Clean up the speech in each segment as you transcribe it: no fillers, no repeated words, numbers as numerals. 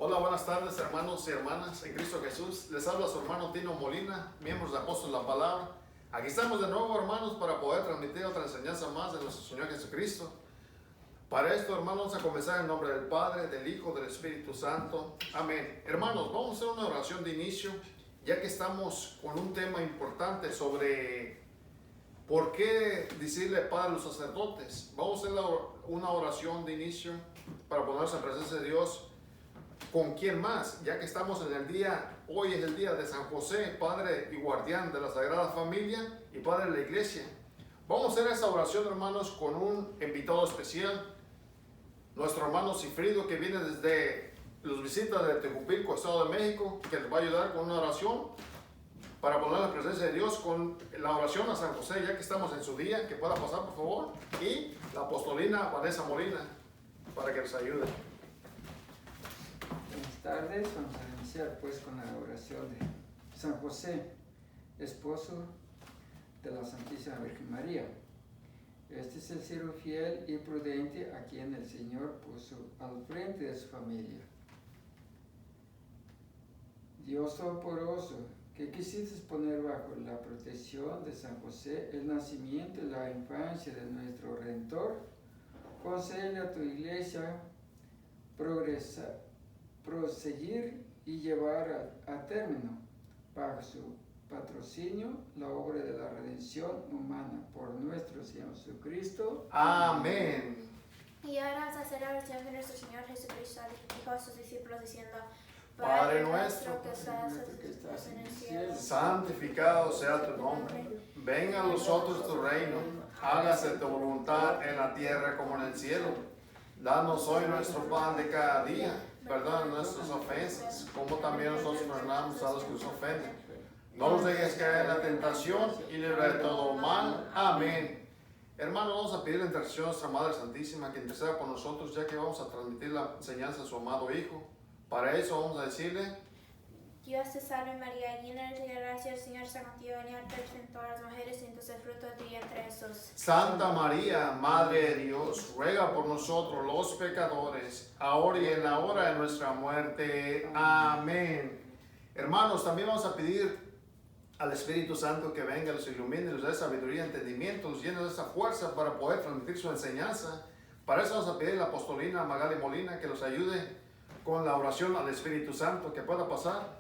Hola, buenas tardes, hermanos y hermanas en Cristo Jesús. Les habla su hermano Tino Molina, miembros de Apóstol La Palabra. Aquí estamos de nuevo, hermanos, para poder transmitir otra enseñanza más de nuestro Señor Jesucristo. Para esto, hermanos, vamos a comenzar en nombre del Padre, del Hijo, del Espíritu Santo. Amén. Hermanos, vamos a hacer una oración de inicio, ya que estamos con un tema importante sobre por qué decirle Padre a los sacerdotes. Vamos a hacer una oración de inicio para ponernos en presencia de Dios. ¿Con quién más? Ya que estamos en el día, hoy es el día de San José, Padre y Guardián de la Sagrada Familia y Padre de la Iglesia. Vamos a hacer esta oración, hermanos, con un invitado especial, nuestro hermano Cifrido, que viene desde los visitas de Tejupilco, Estado de México, que les va a ayudar con una oración para poner la presencia de Dios con la oración a San José, ya que estamos en su día, que pueda pasar, por favor, y la apostolina Vanessa Molina, para que les ayude. Buenas tardes, vamos a iniciar pues con la oración de San José, esposo de la Santísima Virgen María. Este es el siervo fiel y prudente a quien el Señor puso al frente de su familia. Dios Todopoderoso, que quisiste poner bajo la protección de San José el nacimiento y la infancia de nuestro Redentor, concede a tu iglesia proseguir y llevar a término, bajo su patrocinio, la obra de la redención humana por nuestro Señor Jesucristo. Amén. Y ahora vamos a hacer la oración que nuestro Señor Jesucristo dijo a sus discípulos diciendo: Padre nuestro que estás en el cielo, santificado sea tu nombre. Venga a nosotros tu reino. Hágase tu voluntad en la tierra como en el cielo. Danos hoy nuestro pan de cada día. Perdona nuestras ofensas, como también nosotros perdonamos a los que nos ofenden. No nos dejes caer en la tentación y libra de todo mal. Amén. Hermanos, vamos a pedir la intercesión a nuestra Madre Santísima que interceda por nosotros, ya que vamos a transmitir la enseñanza a su amado Hijo. Para eso vamos a decirle: Dios te salve María, llena eres de gracia, el Señor está contigo, bendita tú eres entre todas las mujeres, y entonces el fruto de tu vientre Jesús. Santa María, Madre de Dios, ruega por nosotros los pecadores, ahora y en la hora de nuestra muerte. Amén. Hermanos, también vamos a pedir al Espíritu Santo que venga, los ilumine, los dé sabiduría y entendimiento, los llene de esa fuerza para poder transmitir su enseñanza. Para eso vamos a pedir a la apostolina Magali Molina que los ayude con la oración al Espíritu Santo, que pueda pasar.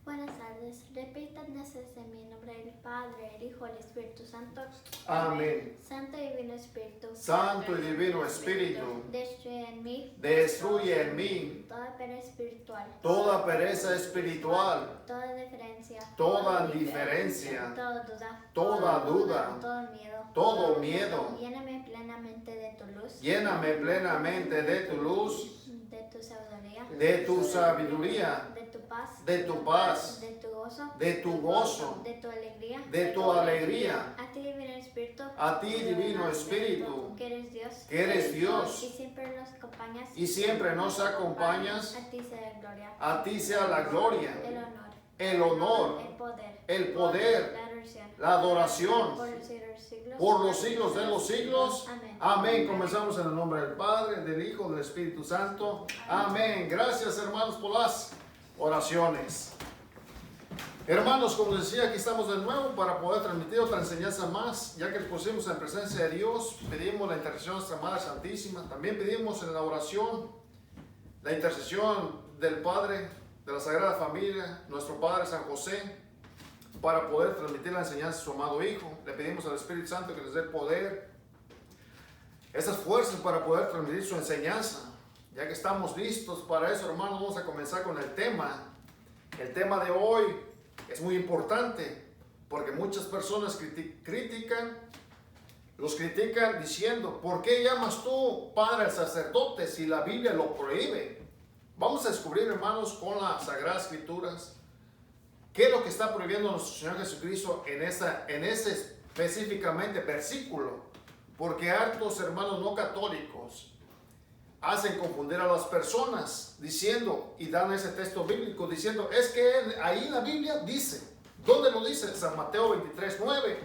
Buenas tardes, repitan desde mi nombre el Padre, el Hijo, el Espíritu Santo. Amén. Santo y Divino Espíritu, Santo y Divino Espíritu, destruye en mí destruye en mí toda pereza espiritual, toda pereza espiritual, toda diferencia, toda indiferencia, toda toda duda, duda, todo miedo. todo miedo. Lléname plenamente de tu luz, Lléname plenamente de tu luz, de tu sabiduría, de tu sabiduría, de tu paz, de tu paz, de tu gozo, de tu gozo, de tu alegría, de tu alegría. a ti Divino Espíritu, A ti, Divino Espíritu, que eres Dios, que eres Dios, y siempre nos acompañas, y siempre nos acompañas. a ti sea la gloria, A ti sea la gloria, el honor, el honor, el poder, el poder, la la adoración, por los siglos de los siglos, por los siglos de los siglos. Amén. Amén. Comenzamos en el nombre del Padre, del Hijo, del Espíritu Santo. Amén. Gracias, hermanos, por las oraciones. Hermanos, como les decía, aquí estamos de nuevo para poder transmitir otra enseñanza más, ya que nos pusimos en presencia de Dios. Pedimos la intercesión de nuestra Madre Santísima. También pedimos en la oración la intercesión del Padre de la Sagrada Familia, nuestro Padre San José, para poder transmitir la enseñanza a su amado Hijo. Le pedimos al Espíritu Santo que les dé el poder, esas fuerzas para poder transmitir su enseñanza. Ya que estamos listos para eso, hermanos, vamos a comenzar con el tema. El tema de hoy es muy importante porque muchas personas los critican diciendo: ¿por qué llamas tú padre al sacerdote si la Biblia lo prohíbe? Vamos a descubrir, hermanos, con las Sagradas Escrituras qué es lo que está prohibiendo nuestro Señor Jesucristo en ese específicamente versículo, porque hartos hermanos no católicos hacen confundir a las personas diciendo, y dan ese texto bíblico diciendo: es que ahí en la Biblia dice. ¿Dónde lo dice? San Mateo 23:9.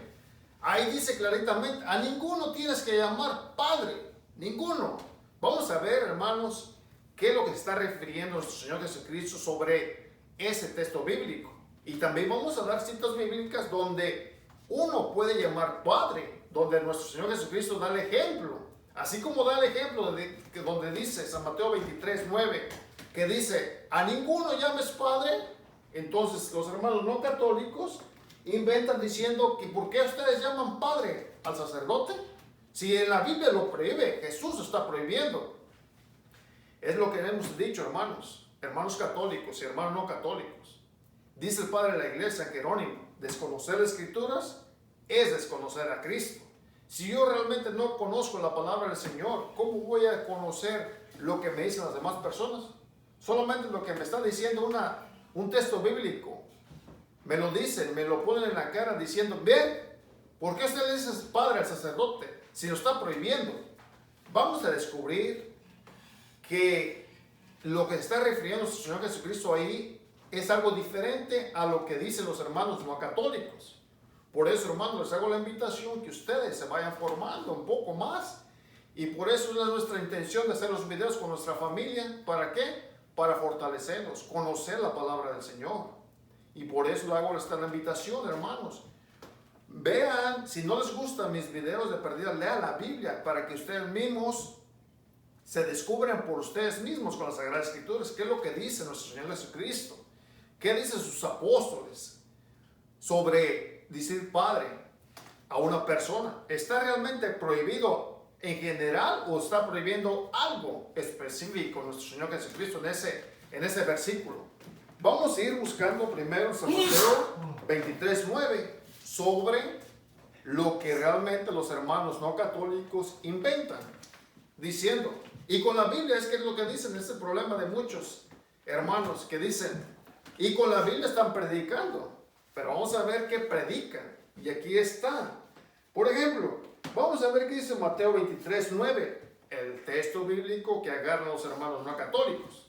Ahí dice claritamente: a ninguno tienes que llamar padre, ninguno. Vamos a ver, hermanos, qué es lo que está refiriendo nuestro Señor Jesucristo sobre ese texto bíblico. Y también vamos a dar citas bíblicas donde uno puede llamar Padre, donde nuestro Señor Jesucristo da el ejemplo. Así como da el ejemplo donde dice San Mateo 23:9, que dice, a ninguno llames Padre. Entonces los hermanos no católicos inventan diciendo que ¿por qué ustedes llaman Padre al sacerdote? Si en la Biblia lo prohíbe, Jesús está prohibiendo. Es lo que hemos dicho, hermanos católicos y hermanos no católicos. Dice el padre de la iglesia, Jerónimo, desconocer las escrituras es desconocer a Cristo. Si yo realmente no conozco la palabra del Señor, ¿cómo voy a conocer lo que me dicen las demás personas? Solamente lo que me está diciendo un texto bíblico. Me lo dicen, me lo ponen en la cara diciendo, ven, ¿por qué usted le dice Padre al sacerdote si lo está prohibiendo? Vamos a descubrir que lo que se está refiriendo nuestro Señor Jesucristo ahí es algo diferente a lo que dicen los hermanos no católicos. Por eso, hermanos, les hago la invitación que ustedes se vayan formando un poco más. Y por eso es nuestra intención de hacer los videos con nuestra familia. ¿Para qué? Para fortalecerlos, conocer la palabra del Señor. Y por eso le hago esta invitación, hermanos. Vean, si no les gustan mis videos de perdida, lean la Biblia para que ustedes mismos se descubran por ustedes mismos con las Sagradas Escrituras. ¿Qué es lo que dice nuestro Señor Jesucristo? ¿Qué dicen sus apóstoles sobre decir Padre a una persona? ¿Está realmente prohibido en general o está prohibiendo algo específico nuestro Señor Jesucristo en ese versículo? Vamos a ir buscando primero San Mateo 23:9 sobre lo que realmente los hermanos no católicos inventan, diciendo, y con la Biblia es que es lo que dicen, es el problema de muchos hermanos que dicen, y con la Biblia están predicando, pero vamos a ver qué predican, y aquí está. Por ejemplo, vamos a ver qué dice Mateo 23:9, el texto bíblico que agarran los hermanos no católicos.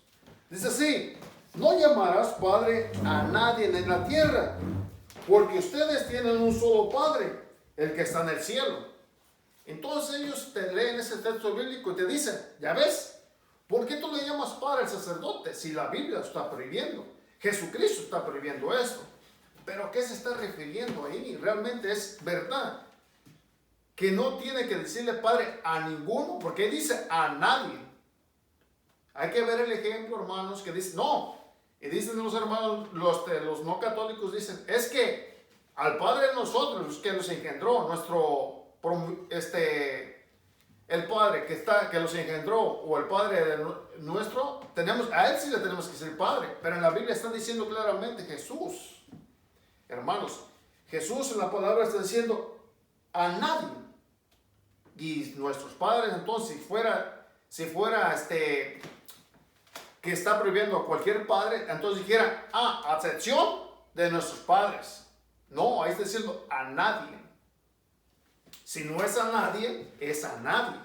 Dice así, no llamarás Padre a nadie en la tierra, porque ustedes tienen un solo Padre, el que está en el cielo. Entonces ellos te leen ese texto bíblico y te dicen, ¿ya ves? ¿Por qué tú le llamas Padre al sacerdote si la Biblia lo está prohibiendo? Jesucristo está prohibiendo esto. ¿Pero qué se está refiriendo ahí? Realmente es verdad que no tiene que decirle Padre a ninguno, porque dice a nadie. Hay que ver el ejemplo, hermanos, que dice, no. Y dicen los hermanos, los no católicos dicen, es que al Padre de nosotros, que nos engendró, el Padre que los engendró, o el Padre nuestro, a Él sí le tenemos que decir Padre. Pero en la Biblia está diciendo claramente Jesús. Hermanos, Jesús en la palabra está diciendo a nadie. Y nuestros padres, entonces, si fuera que está prohibiendo a cualquier padre, entonces dijera, a excepción de nuestros padres. No, ahí está diciendo a nadie. Si no es a nadie, es a nadie.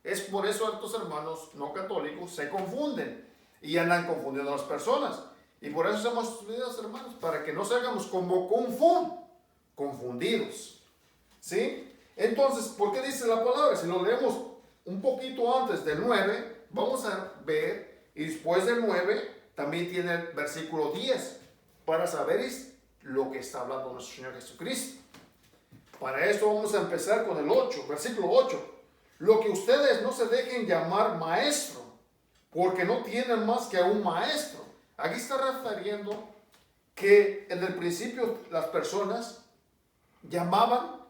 Es por eso estos hermanos no católicos se confunden y andan confundiendo a las personas. Y por eso hacemos estos videos, hermanos, para que no salgamos como confundidos. ¿Sí? Entonces, ¿por qué dice la palabra? Si lo leemos un poquito antes del 9, vamos a ver. Y después del 9 también tiene el versículo 10 para saber lo que está hablando nuestro Señor Jesucristo. Para esto vamos a empezar con el 8, versículo 8. Lo que ustedes no se dejen llamar maestro, porque no tienen más que a un maestro. Aquí está refiriendo que en el principio las personas llamaban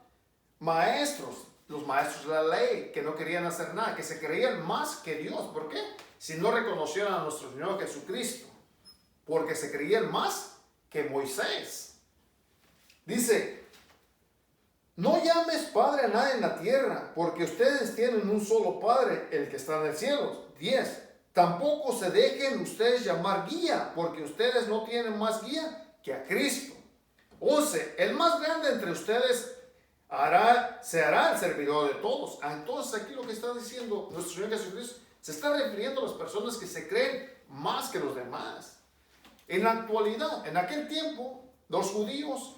maestros, los maestros de la ley, que no querían hacer nada, que se creían más que Dios. ¿Por qué? Si no reconocieron a nuestro Señor Jesucristo, porque se creían más que Moisés. Dice, no llames Padre a nadie en la tierra, porque ustedes tienen un solo Padre, el que está en el cielo. 10. Tampoco se dejen ustedes llamar guía, porque ustedes no tienen más guía que a Cristo. 11. El más grande entre ustedes se hará el servidor de todos. Entonces aquí lo que está diciendo nuestro Señor Jesucristo se está refiriendo a las personas que se creen más que los demás. En la actualidad, en aquel tiempo, los judíos,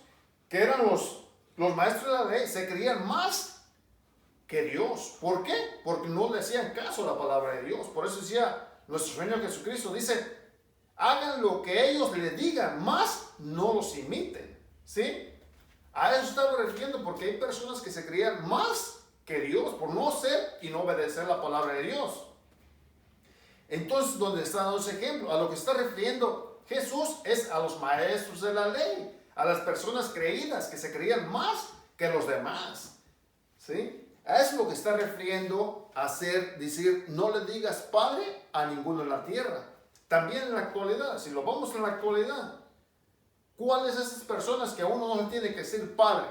que eran los maestros de la ley, se creían más que Dios. ¿Por qué? Porque no le hacían caso a la palabra de Dios. Por eso decía nuestro Señor Jesucristo dice, hagan lo que ellos les digan, más no los imiten. ¿Sí? A eso estaba refiriendo, porque hay personas que se creían más que Dios por no ser y no obedecer la palabra de Dios. Entonces, ¿dónde está dando ese ejemplo? A lo que está refiriendo Jesús es a los maestros de la ley, a las personas creídas que se creían más que los demás. ¿Sí? A eso es lo que está refiriendo a decir, no le digas padre a ninguno en la tierra. También en la actualidad, si lo vamos en la actualidad, ¿cuáles son esas personas que a uno no le tiene que decir padre?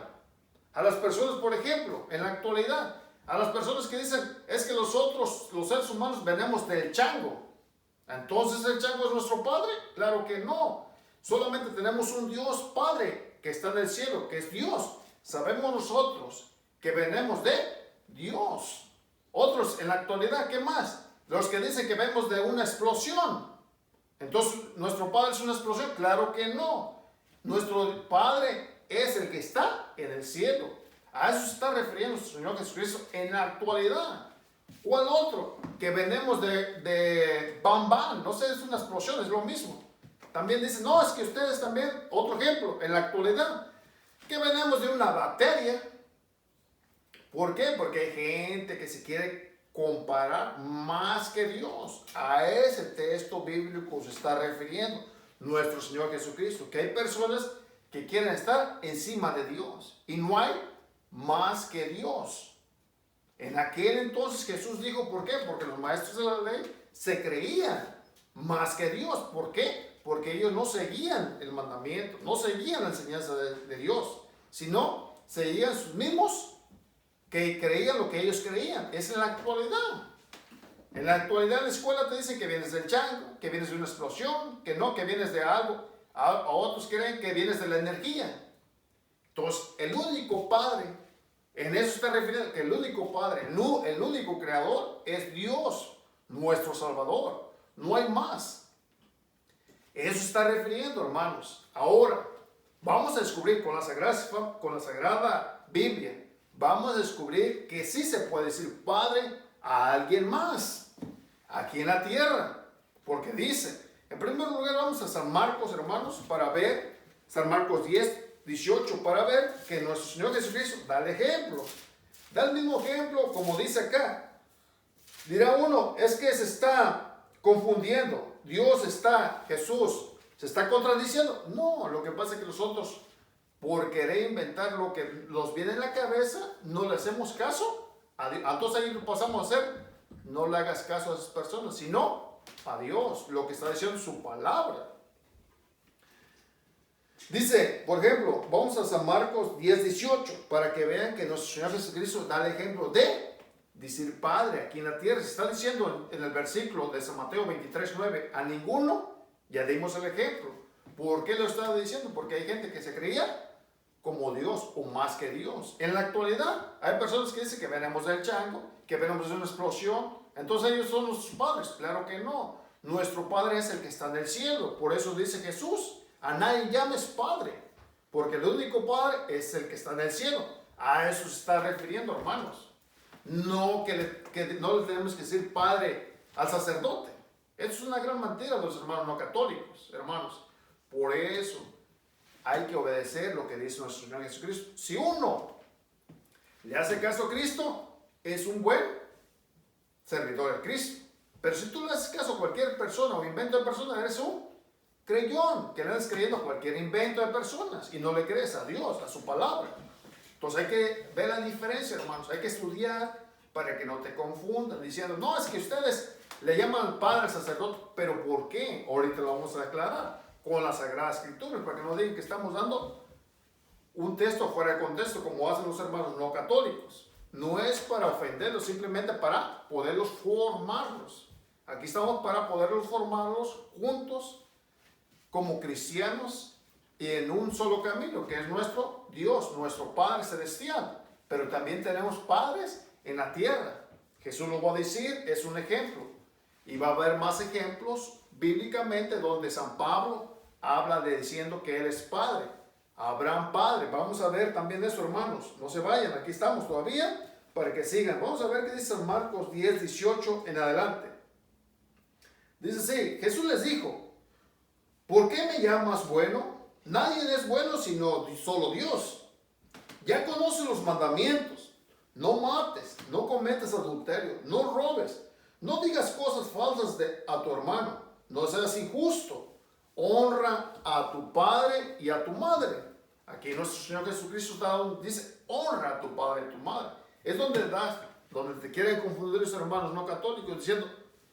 A las personas, por ejemplo, en la actualidad, a las personas que dicen, es que nosotros, los seres humanos, venimos del chango. ¿Entonces el chango es nuestro padre? Claro que no. Solamente tenemos un Dios Padre que está en el cielo, que es Dios. Sabemos nosotros que venimos de Dios. Otros en la actualidad, ¿qué más? Los que dicen que venimos de una explosión. Entonces, ¿nuestro Padre es una explosión? Claro que no. Nuestro Padre es el que está en el cielo. A eso se está refiriendo nuestro Señor Jesucristo en la actualidad. ¿Cuál otro? Que venimos de Bam Bam. No sé, es una explosión, es lo mismo. También dicen, no, es que ustedes también, otro ejemplo, en la actualidad, que venimos de una bacteria. ¿Por qué? Porque hay gente que se quiere comparar más que Dios. A ese texto bíblico se está refiriendo nuestro Señor Jesucristo, que hay personas que quieren estar encima de Dios y no hay más que Dios. En aquel entonces Jesús dijo, ¿por qué? Porque los maestros de la ley se creían más que Dios. ¿Por qué? Porque ellos no seguían el mandamiento, no seguían la enseñanza de Dios, sino seguían sus mismos que creían lo que ellos creían. Es en la actualidad. En la actualidad en la escuela te dicen que vienes del chango, que vienes de una explosión, que no, que vienes de algo. A otros creen que vienes de la energía. Entonces, el único Padre, en eso está refiriendo, que el único Padre, el único Creador es Dios, nuestro Salvador. No hay más. Eso está refiriendo, hermanos. Ahora, vamos a descubrir con la Sagrada Biblia, vamos a descubrir que sí se puede decir Padre a alguien más, aquí en la tierra. Porque dice, en primer lugar vamos a San Marcos, hermanos, para ver, San Marcos 10, 18, para ver que nuestro Señor Jesucristo da el ejemplo. Da el mismo ejemplo como dice acá. Dirá uno, es que se está confundiendo. Jesús, ¿se está contradiciendo? No, lo que pasa es que nosotros, por querer inventar lo que nos viene en la cabeza, no le hacemos caso. Entonces ahí lo pasamos a hacer, no le hagas caso a esas personas, sino a Dios, lo que está diciendo su palabra. Dice, por ejemplo, vamos a San Marcos 10, 18, para que vean que nuestro Señor Jesucristo da el ejemplo de decir Padre aquí en la tierra. Se está diciendo en el versículo de San Mateo 23, 9, a ninguno ya dimos el ejemplo. ¿Por qué lo está diciendo? Porque hay gente que se creía como Dios o más que Dios. En la actualidad hay personas que dicen que venimos del chango, que venimos de una explosión, entonces ellos son nuestros padres. Claro que no. Nuestro Padre es el que está en el cielo. Por eso dice Jesús, a nadie llames Padre, porque el único Padre es el que está en el cielo. A eso se está refiriendo, hermanos. No que no le tenemos que decir Padre al sacerdote. Eso es una gran mentira de los hermanos no católicos, hermanos. Por eso hay que obedecer lo que dice nuestro Señor Jesucristo. Si uno le hace caso a Cristo, es un buen servidor de Cristo. Pero si tú le haces caso a cualquier persona o invento de persona, eres un creyón, que le andas creyendo a cualquier invento de personas y no le crees a Dios, a su palabra. Entonces hay que ver la diferencia, hermanos. Hay que estudiar para que no te confundan diciendo, no, es que ustedes le llaman Padre al sacerdote, pero ¿por qué? Ahorita lo vamos a aclarar con la Sagrada Escritura, para que no digan que estamos dando un texto fuera de contexto como hacen los hermanos no católicos. No es para ofenderlos, simplemente para poderlos formarlos. Aquí estamos para poderlos formarlos juntos como cristianos y en un solo camino, que es nuestro Dios, nuestro Padre Celestial. Pero también tenemos padres en la tierra. Jesús lo va a decir, es un ejemplo. Y va a haber más ejemplos bíblicamente donde San Pablo habla de diciendo que Él es Padre. Abraham Padre. Vamos a ver también eso, hermanos. No se vayan, aquí estamos todavía para que sigan. Vamos a ver qué dice San Marcos 10, 18 en adelante. Dice así, Jesús les dijo, ¿por qué me llamas bueno? Nadie es bueno sino solo Dios. Ya conoces los mandamientos. No mates, no cometas adulterio, no robes, no digas cosas falsas a tu hermano, no seas injusto, honra a tu padre y a tu madre. Aquí nuestro Señor Jesucristo dice, honra a tu padre y a tu madre. Es donde te quieren confundir los hermanos no católicos diciendo,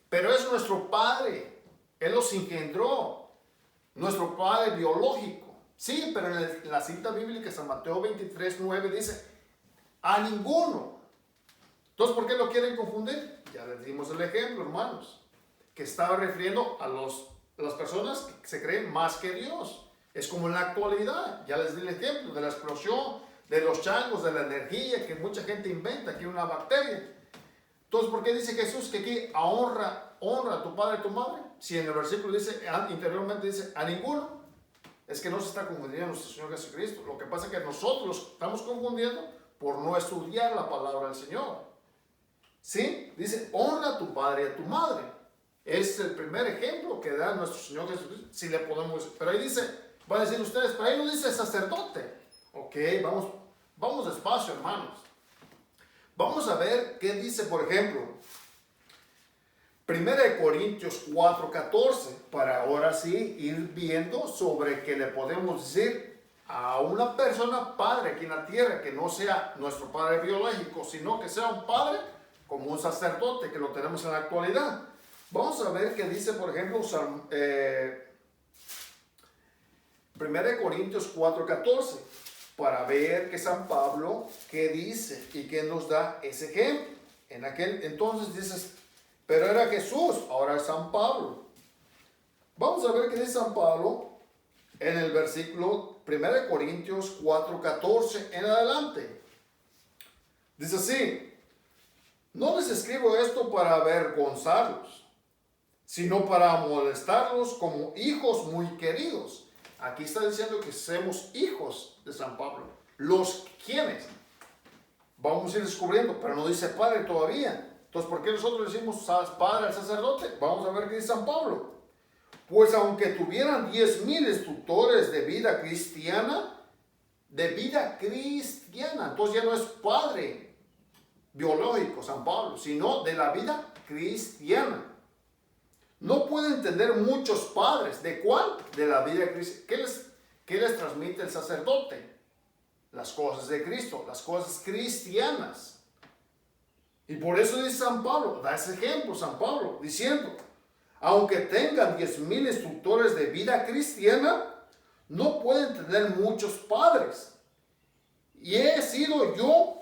pero es nuestro padre, Él los engendró, nuestro padre biológico. Sí, pero en la cita bíblica, San Mateo 23:9 dice, a ninguno. Entonces, ¿por qué lo quieren confundir? Ya les dimos el ejemplo, hermanos, que estaba refiriendo a las personas que se creen más que Dios. Es como en la actualidad, ya les di el ejemplo de la explosión, de los changos, de la energía que mucha gente inventa, que una bacteria. Entonces, ¿por qué dice Jesús que aquí honra a tu padre y tu madre? Si en el versículo dice, interiormente dice, a ninguno. Es que no se está confundiendo nuestro Señor Jesucristo. Lo que pasa es que nosotros estamos confundiendo por no estudiar la palabra del Señor. ¿Sí? Dice, honra a tu padre y a tu madre. Es el primer ejemplo que da nuestro Señor Jesucristo. Si le podemos decir. Pero ahí dice, van a decir ustedes, pero ahí no dice sacerdote. Ok, vamos despacio, hermanos. Vamos a ver qué dice, por ejemplo, 1 Corintios 4:14, para ahora sí ir viendo sobre qué le podemos decir a una persona padre aquí en la tierra, que no sea nuestro padre biológico, sino que sea un padre como un sacerdote, que lo tenemos en la actualidad. Vamos a ver qué dice, por ejemplo, 1 Corintios 4:14, para ver que San Pablo, qué dice y qué nos da ese ejemplo. En aquel entonces dices, pero era Jesús, ahora es San Pablo. Vamos a ver qué dice San Pablo en el versículo 1 Corintios 4:14 en adelante. Dice así, no les escribo esto para avergonzarlos, sino para molestarlos como hijos muy queridos. Aquí está diciendo que somos hijos de San Pablo. ¿Los quiénes? Vamos a ir descubriendo, pero no dice padre todavía. Entonces, ¿por qué nosotros decimos padre al sacerdote? Vamos a ver qué dice San Pablo. Pues aunque tuvieran 10,000 instructores de vida cristiana, entonces ya no es padre biológico San Pablo, sino de la vida cristiana. No pueden tener muchos padres. ¿De cuál? De la vida cristiana. ¿Qué les transmite el sacerdote? Las cosas de Cristo, las cosas cristianas. Y por eso dice San Pablo, da ese ejemplo San Pablo, diciendo, aunque tengan 10,000 instructores de vida cristiana, no pueden tener muchos padres. Y he sido yo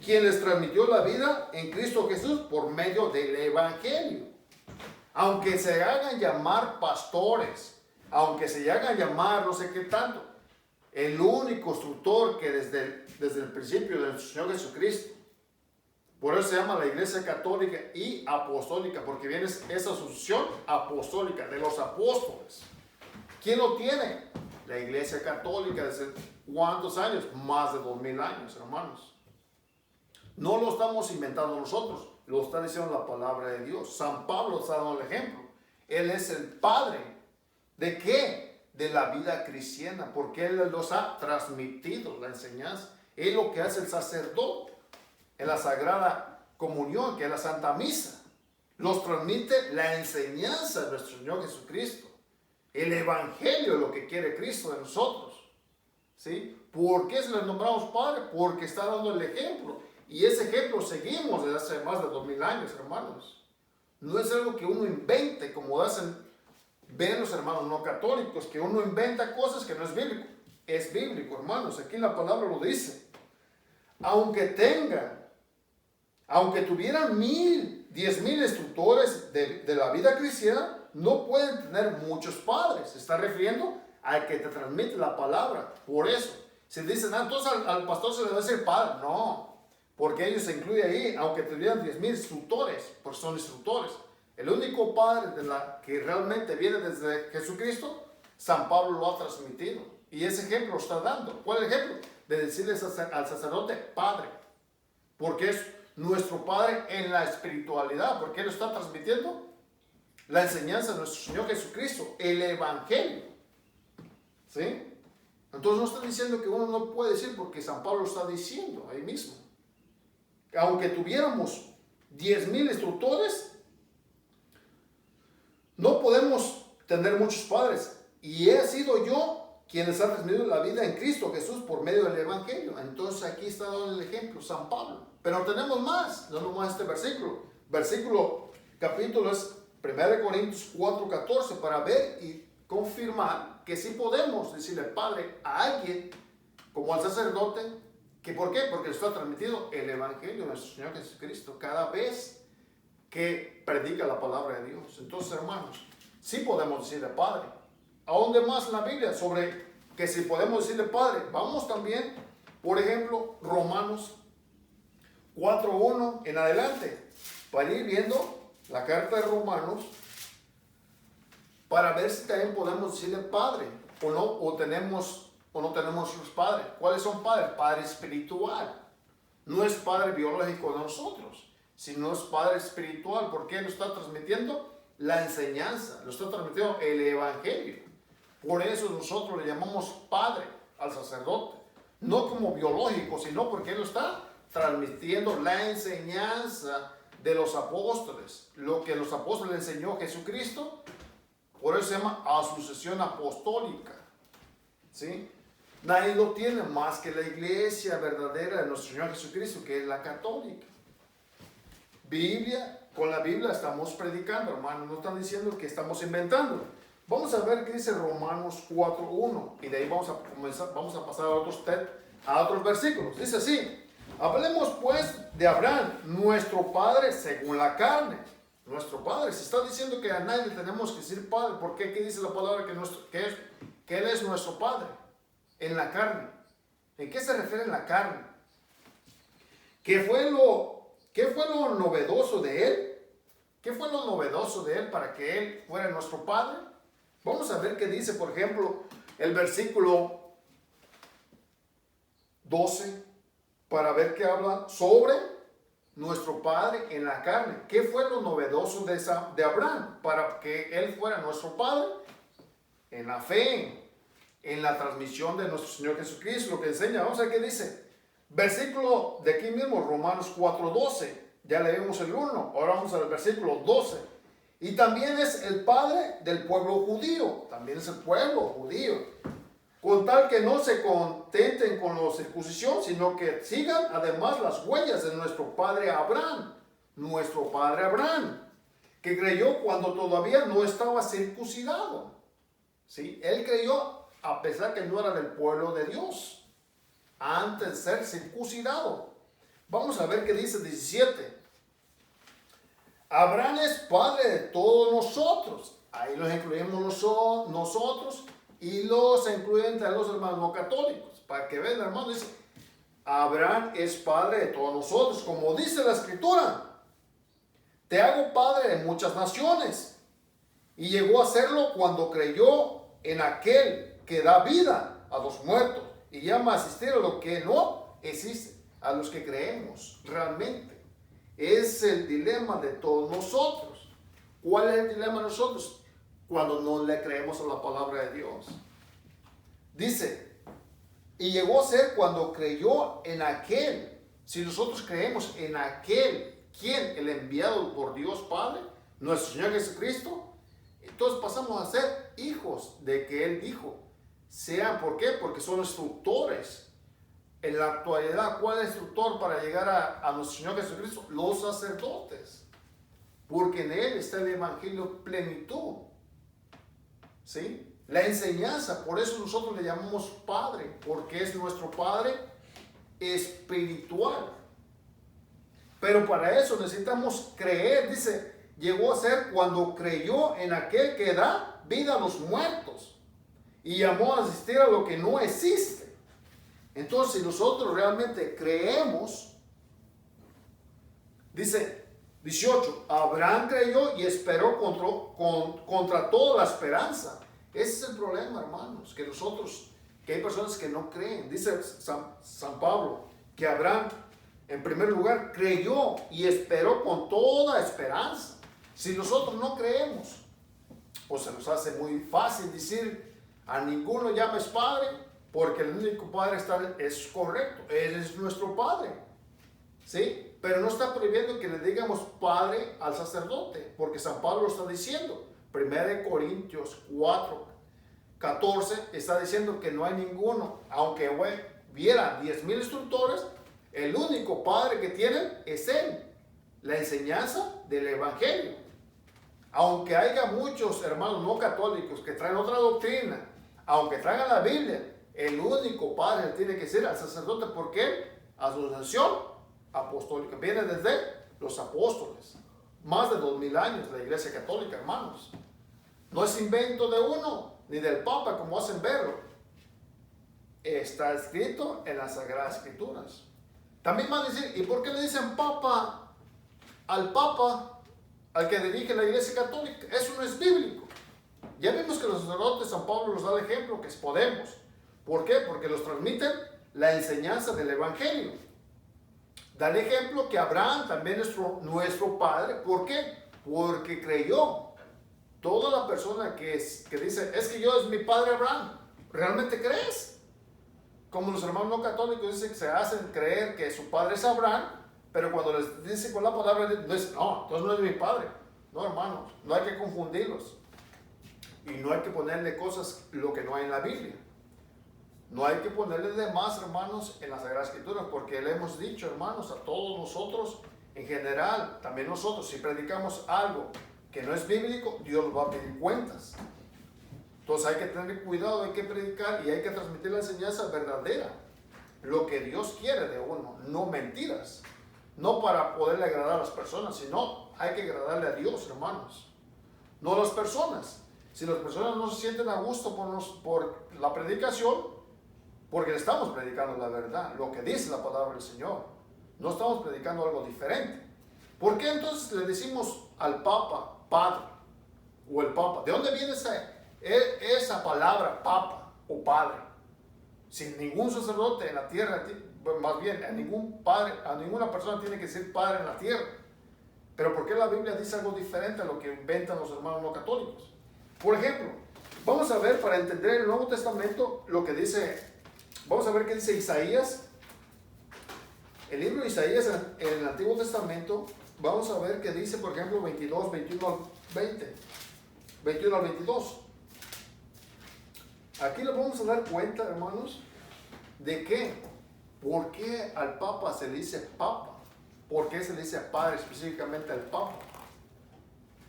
quien les transmitió la vida en Cristo Jesús por medio del Evangelio. Aunque se hagan llamar pastores, aunque se hagan llamar no sé qué tanto, el único instructor que desde el principio de nuestro Señor Jesucristo, por eso se llama la Iglesia Católica y Apostólica, porque viene esa sucesión apostólica de los apóstoles. ¿Quién lo tiene? La Iglesia Católica desde ¿cuántos años? Más de 2,000 años, hermanos. No lo estamos inventando nosotros, lo está diciendo la palabra de Dios. San Pablo está dando el ejemplo. Él es el padre. ¿De qué? De la vida cristiana, porque Él los ha transmitido la enseñanza. Es lo que hace el sacerdote en la Sagrada Comunión, que es la Santa Misa. Los transmite la enseñanza de nuestro Señor Jesucristo. El Evangelio es lo que quiere Cristo de nosotros. ¿Sí? ¿Por qué se les nombramos Padre? Porque está dando el ejemplo. Y ese ejemplo seguimos desde hace más de 2,000 años, hermanos. No es algo que uno invente, como hacen ver los hermanos no católicos, que uno inventa cosas que no es bíblico. Es bíblico, hermanos. Aquí la palabra lo dice. Aunque tuvieran 10,000 instructores de la vida cristiana, no pueden tener muchos padres. Se está refiriendo al que te transmite la palabra. Por eso, si dicen, entonces al pastor se le va a decir padre. No, porque ellos se incluyen ahí, aunque tuvieran 10,000 instructores, porque son instructores. El único padre que realmente viene desde Jesucristo, San Pablo lo ha transmitido. Y ese ejemplo lo está dando. ¿Cuál es el ejemplo? De decirle al sacerdote padre. Porque es nuestro Padre en la espiritualidad, porque Él lo está transmitiendo la enseñanza de nuestro Señor Jesucristo, el Evangelio. ¿Sí? Entonces no está diciendo que uno no puede decir, porque San Pablo está diciendo ahí mismo. Aunque tuviéramos 10,000 instructores, no podemos tener muchos padres. Y he sido yo quien les ha transmitido la vida en Cristo Jesús por medio del Evangelio. Entonces aquí está dando el ejemplo San Pablo. Pero tenemos más, no nomás este versículo. Capítulo es 1 Corintios 4:14, para ver y confirmar que sí podemos decirle Padre a alguien, como al sacerdote, que ¿por qué? Porque está transmitido el Evangelio de nuestro Señor Jesucristo cada vez que predica la palabra de Dios. Entonces, hermanos, sí podemos decirle Padre. ¿A dónde más en la Biblia sobre que si podemos decirle Padre? Vamos también, por ejemplo, Romanos 4:1 en adelante, para ir viendo la carta de Romanos, para ver si también podemos decirle Padre o no, o no tenemos los padres. ¿Cuáles son padres? Padre espiritual. No es padre biológico de nosotros, sino es padre espiritual. ¿Por qué lo está transmitiendo? La enseñanza, lo está transmitiendo el Evangelio. Por eso nosotros le llamamos padre al sacerdote, no como biológico, sino porque él lo está transmitiendo la enseñanza de los apóstoles, lo que los apóstoles le enseñó Jesucristo. Por eso se llama asociación apostólica, ¿sí? Nadie lo tiene más que la iglesia verdadera de nuestro Señor Jesucristo, que es la católica. Con la Biblia estamos predicando, hermanos, no están diciendo que estamos inventando. Vamos a ver qué dice Romanos 4:1 y de ahí vamos a pasar a otros versículos. Dice así: hablemos pues de Abraham, nuestro padre según la carne. Nuestro padre, se está diciendo que a nadie le tenemos que decir padre. ¿Por qué? ¿Qué dice la palabra? Que él es nuestro padre en la carne. ¿En qué se refiere en la carne? ¿Qué fue lo novedoso de él? ¿Qué fue lo novedoso de él para que él fuera nuestro padre? Vamos a ver qué dice, por ejemplo, el versículo 12, para ver qué habla sobre nuestro padre en la carne. ¿Qué fue lo novedoso de Abraham para que él fuera nuestro padre? En la fe, en la transmisión de nuestro Señor Jesucristo, lo que enseña. Vamos a ver qué dice. Versículo de aquí mismo, Romanos 4:12. Ya leímos el 1, ahora vamos al versículo 12. Y también es el padre del pueblo judío, también es el pueblo judío, con tal que no se contenten con la circuncisión, sino que sigan además las huellas de nuestro padre Abraham, que creyó cuando todavía no estaba circuncidado. ¿Sí? Él creyó a pesar que no era del pueblo de Dios, antes de ser circuncidado. Vamos a ver qué dice 17. Abraham es padre de todos nosotros. Ahí los incluimos nosotros y los incluyen entre los hermanos no católicos. Para que vean, hermano, dice, Abraham es padre de todos nosotros. Como dice la Escritura, te hago padre de muchas naciones. Y llegó a serlo cuando creyó en aquel que da vida a los muertos y llama a asistir a lo que no existe, a los que creemos realmente. Es el dilema de todos nosotros. ¿Cuál es el dilema de nosotros? Cuando no le creemos a la palabra de Dios. Dice, y llegó a ser cuando creyó en aquel. Si nosotros creemos en aquel, ¿quién? El enviado por Dios Padre, nuestro Señor Jesucristo, entonces pasamos a ser hijos de que Él dijo. Sean, ¿por qué? Porque son instructores. En la actualidad, ¿cuál es el instructor para llegar a nuestro Señor Jesucristo? Los sacerdotes. Porque en Él está el Evangelio plenitud. ¿Sí? La enseñanza, por eso nosotros le llamamos Padre, porque es nuestro Padre espiritual. Pero para eso necesitamos creer, dice, llegó a ser cuando creyó en aquel que da vida a los muertos y llamó a asistir a lo que no existe. Entonces, si nosotros realmente creemos, dice 18, Abraham creyó y esperó contra toda la esperanza. Ese es el problema, hermanos, que hay personas que no creen. Dice San Pablo que Abraham, en primer lugar, creyó y esperó con toda esperanza. Si nosotros no creemos, pues se nos hace muy fácil decir, a ninguno llames padre, porque el único padre es correcto, Él es nuestro padre, ¿sí? Pero no está prohibiendo que le digamos padre al sacerdote, porque San Pablo lo está diciendo. 1 Corintios 4:14 está diciendo que no hay ninguno, aunque hubiera 10,000 instructores, el único padre que tienen es Él, la enseñanza del Evangelio. Aunque haya muchos hermanos no católicos que traen otra doctrina, aunque traigan la Biblia, el único padre tiene que ser al sacerdote, porque asociación apostólica viene desde los apóstoles, más de 2000 años la Iglesia Católica, hermanos. No es invento de uno ni del Papa como hacen verlo. Está escrito en las Sagradas Escrituras. También van a decir, ¿y por qué le dicen Papa al Papa, al que dirige la Iglesia Católica? Eso no es bíblico. Ya vimos que los sacerdotes, San Pablo nos da el ejemplo que podemos. ¿Por qué? Porque los transmiten la enseñanza del Evangelio. Da el ejemplo que Abraham también es nuestro padre. ¿Por qué? Porque creyó. Toda la persona que dice, es que yo es mi padre Abraham, ¿realmente crees? Como los hermanos no católicos dicen que se hacen creer que su padre es Abraham, pero cuando les dice con la palabra, dicen, no, entonces no es mi padre. No, hermanos, no hay que confundirlos. Y no hay que ponerle cosas lo que no hay en la Biblia. No hay que ponerle de más, hermanos, en las Sagradas Escrituras, porque le hemos dicho, hermanos, a todos nosotros, en general, también nosotros, si predicamos algo que no es bíblico, Dios nos va a pedir cuentas. Entonces hay que tener cuidado, hay que predicar y hay que transmitir la enseñanza verdadera, lo que Dios quiere de uno, no mentiras, no para poderle agradar a las personas, sino hay que agradarle a Dios, hermanos, no a las personas. Si las personas no se sienten a gusto por la predicación, porque le estamos predicando la verdad, lo que dice la palabra del Señor, no estamos predicando algo diferente. ¿Por qué entonces le decimos al Papa Padre o el Papa? ¿De dónde viene esa palabra Papa o Padre? Sin ningún sacerdote en la tierra, más bien a ningún padre, a ninguna persona tiene que ser padre en la tierra. Pero ¿por qué la Biblia dice algo diferente a lo que inventan los hermanos no católicos? Por ejemplo, vamos a ver, para entender el Nuevo Testamento, lo que dice, vamos a ver qué dice Isaías. El libro de Isaías en el Antiguo Testamento, vamos a ver qué dice, por ejemplo, 22, 21 al 20, 21 al 22. Aquí nos vamos a dar cuenta, hermanos, de que, ¿por qué al Papa se le dice Papa? ¿Por qué se le dice Padre específicamente al Papa?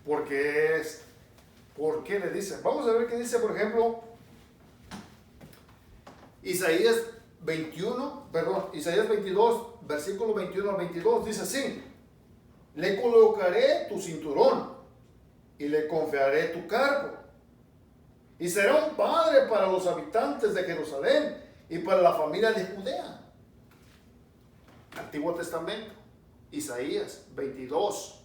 ¿Por qué le dice? Vamos a ver qué dice, por ejemplo, Isaías 22, versículo 21 al 22, dice así: le colocaré tu cinturón y le confiaré tu cargo, y será un padre para los habitantes de Jerusalén y para la familia de Judea. Antiguo Testamento, Isaías 22,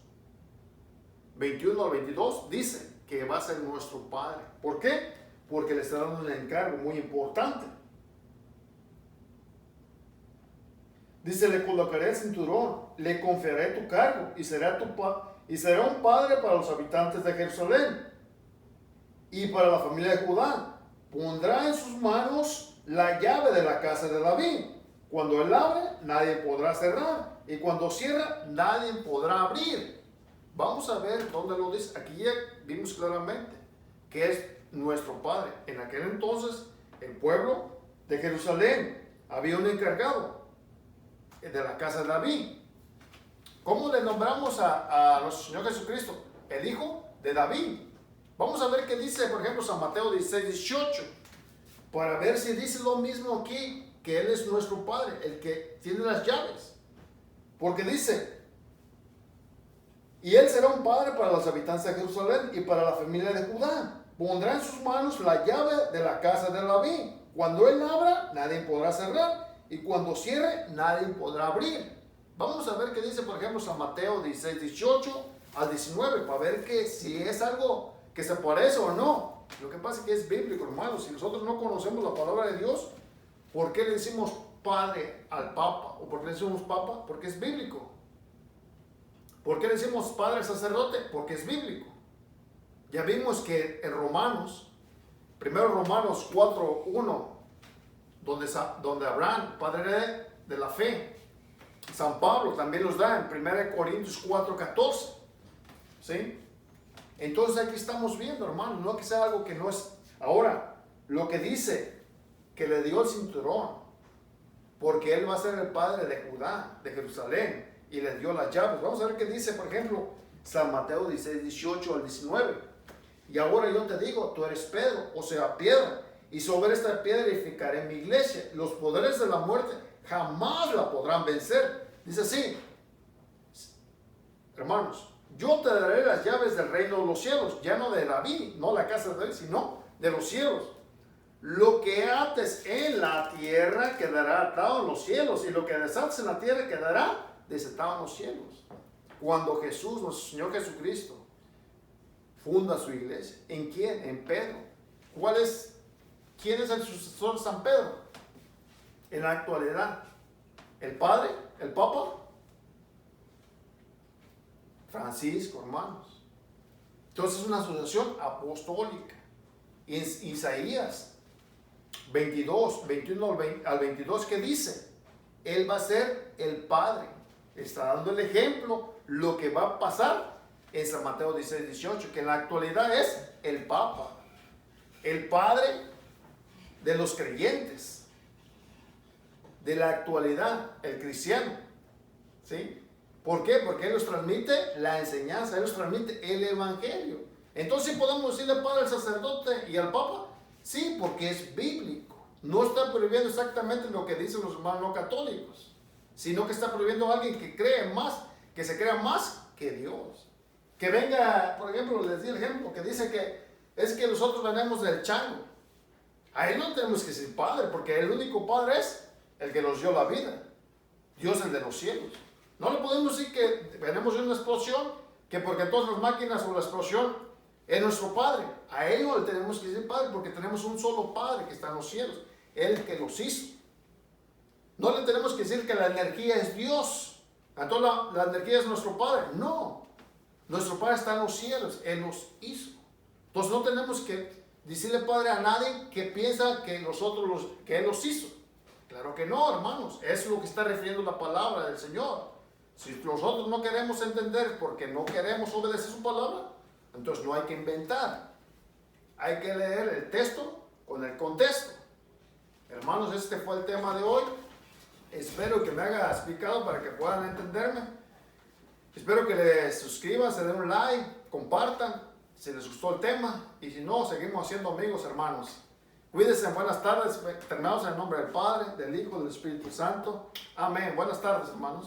21 al 22, dice que va a ser nuestro padre. ¿Por qué? Porque le está dando un encargo muy importante. Dice, le colocaré el cinturón, le confiaré tu cargo, y será un padre para los habitantes de Jerusalén y para la familia de Judá. Pondrá en sus manos la llave de la casa de David. Cuando él abre, nadie podrá cerrar, y cuando cierra, nadie podrá abrir. Vamos a ver dónde lo dice. Aquí ya vimos claramente que es nuestro padre. En aquel entonces, el pueblo de Jerusalén había un encargado de la casa de David. ¿Cómo le nombramos a nuestro Señor Jesucristo? El hijo de David. Vamos a ver qué dice, por ejemplo, San Mateo 16, 18, para ver si dice lo mismo aquí, que Él es nuestro Padre, el que tiene las llaves. Porque dice, y Él será un Padre para los habitantes de Jerusalén y para la familia de Judá. Pondrá en sus manos la llave de la casa de David. Cuando Él abra, nadie podrá cerrar, y cuando cierre, nadie podrá abrir. Vamos a ver qué dice, por ejemplo, San Mateo 16, 18 al 19, para ver que si es algo que se parece o no. Lo que pasa es que es bíblico, hermanos. Si nosotros no conocemos la palabra de Dios, ¿por qué le decimos Padre al Papa? ¿O por qué le decimos Papa? Porque es bíblico. ¿Por qué decimos padre sacerdote? Porque es bíblico. Ya vimos que en Romanos, primero Romanos 4:1, donde Abraham, padre de la fe, San Pablo también nos da en 1 Corintios 4:14. ¿Sí? Entonces aquí estamos viendo, hermanos, no que sea algo que no es. Ahora, lo que dice que le dio el cinturón, porque él va a ser el padre de Judá, de Jerusalén, y le dio las llaves. Vamos a ver qué dice, por ejemplo, San Mateo 16:18 al 19. Y ahora yo te digo, tú eres Pedro, o sea, piedra, y sobre esta piedra edificaré mi iglesia. Los poderes de la muerte jamás la podrán vencer. Dice así, hermanos, yo te daré las llaves del reino de los cielos, ya no de David, no la casa de David, sino de los cielos. Lo que ates en la tierra quedará atado en los cielos, y lo que desates en la tierra quedará desatado en los cielos. Cuando Jesús, nuestro Señor Jesucristo, funda su iglesia, ¿en quién? En Pedro. ¿Quién es el sucesor de San Pedro? En la actualidad, el Padre, el Papa, Francisco, hermanos. Entonces es una asociación apostólica. Y en Isaías 22, 21 al 22, ¿qué dice? Él va a ser el Padre. Está dando el ejemplo, lo que va a pasar en San Mateo 16, 18, que en la actualidad es el Papa, el Padre de los creyentes, de la actualidad, el cristiano. ¿Sí? ¿Por qué? Porque Él nos transmite la enseñanza, Él nos transmite el Evangelio. Entonces, ¿podemos decirle Padre al sacerdote y al Papa? Sí, porque es bíblico. No está prohibiendo exactamente lo que dicen los hermanos no católicos, sino que está prohibiendo a alguien que cree más, que se crea más que Dios. Que venga, por ejemplo, les di el ejemplo, que dice que es que nosotros venimos del chango. A Él no tenemos que decir Padre, porque el único Padre es el que nos dio la vida. Dios, el de los cielos. No le podemos decir que venimos de una explosión, que porque todas las máquinas o la explosión es nuestro Padre. A Él no le tenemos que decir Padre, porque tenemos un solo Padre que está en los cielos, Él que los hizo. No le tenemos que decir que la energía es Dios, entonces la energía es nuestro Padre. No, nuestro Padre está en los cielos, Él los hizo. Entonces no tenemos que decirle Padre a nadie que piensa que que Él los hizo. Claro que no, hermanos, es lo que está refiriendo la palabra del Señor. Si nosotros no queremos entender porque no queremos obedecer su palabra, entonces no hay que inventar. Hay que leer el texto con el contexto. Hermanos, este fue el tema de hoy. Espero que me haya explicado para que puedan entenderme. Espero que les suscriban, se den un like, compartan si les gustó el tema. Y si no, seguimos siendo amigos, hermanos. Cuídense, buenas tardes. Terminamos en el nombre del Padre, del Hijo y del Espíritu Santo. Amén. Buenas tardes, hermanos.